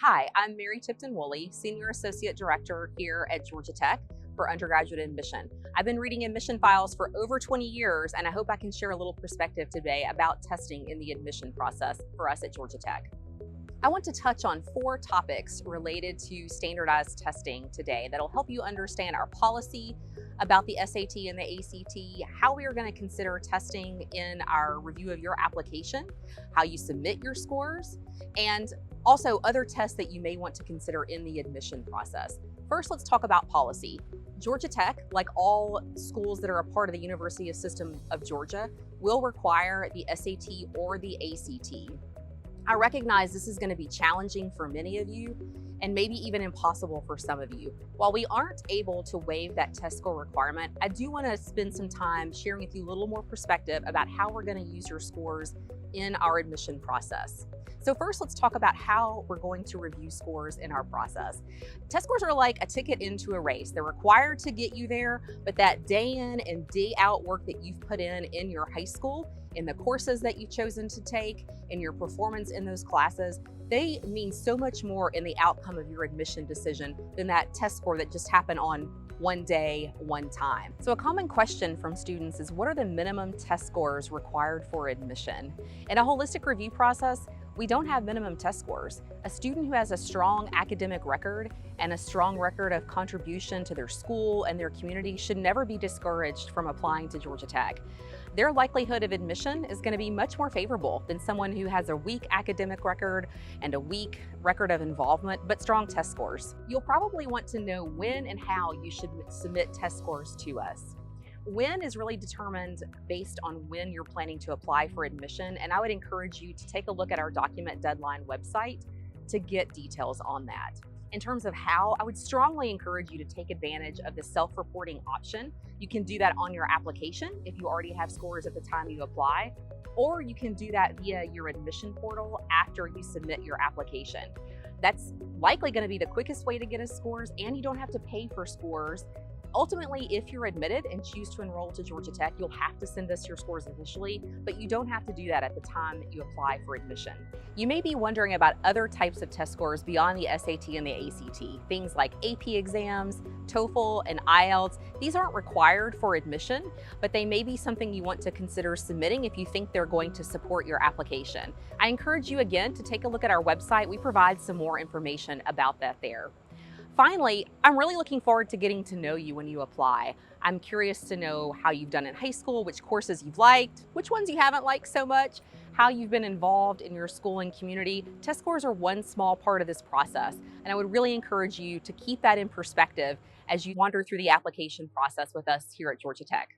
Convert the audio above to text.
Hi, I'm Mary Tipton-Woolley, Senior Associate Director here at Georgia Tech for undergraduate admission. I've been reading admission files for over 20 years, and I hope I can share a little perspective today about testing in the admission process for us at Georgia Tech. I want to touch on 4 topics related to standardized testing today that'll help you understand our policy about the SAT and the ACT, how we are going to consider testing in our review of your application, how you submit your scores, and also other tests that you may want to consider in the admission process. First, let's talk about policy. Georgia Tech, like all schools that are a part of the University System of Georgia, will require the SAT or the ACT. I recognize this is going to be challenging for many of you and maybe even impossible for some of you. While we aren't able to waive that test score requirement, I do want to spend some time sharing with you a little more perspective about how we're going to use your scores in our admission process. So first, let's talk about how we're going to review scores in our process. Test scores are like a ticket into a race. They're required to get you there, but that day in and day out work that you've put in your high school, in the courses that you've chosen to take, in your performance in those classes, they mean so much more in the outcome of your admission decision than that test score that just happened on one day, one time. So a common question from students is, what are the minimum test scores required for admission? In a holistic review process, we don't have minimum test scores. A student who has a strong academic record and a strong record of contribution to their school and their community should never be discouraged from applying to Georgia Tech. Their likelihood of admission is going to be much more favorable than someone who has a weak academic record and a weak record of involvement, but strong test scores. You'll probably want to know when and how you should submit test scores to us. When is really determined based on when you're planning to apply for admission, and I would encourage you to take a look at our document deadline website to get details on that. In terms of how, I would strongly encourage you to take advantage of the self-reporting option. You can do that on your application if you already have scores at the time you apply, or you can do that via your admission portal after you submit your application. That's likely going to be the quickest way to get us scores, and you don't have to pay for scores. Ultimately, if you're admitted and choose to enroll to Georgia Tech, you'll have to send us your scores initially, but you don't have to do that at the time that you apply for admission. You may be wondering about other types of test scores beyond the SAT and the ACT, things like AP exams, TOEFL, and IELTS. These aren't required for admission, but they may be something you want to consider submitting if you think they're going to support your application. I encourage you again to take a look at our website. We provide some more information about that there. Finally, I'm really looking forward to getting to know you when you apply. I'm curious to know how you've done in high school, which courses you've liked, which ones you haven't liked so much, how you've been involved in your school and community. Test scores are one small part of this process, and I would really encourage you to keep that in perspective as you wander through the application process with us here at Georgia Tech.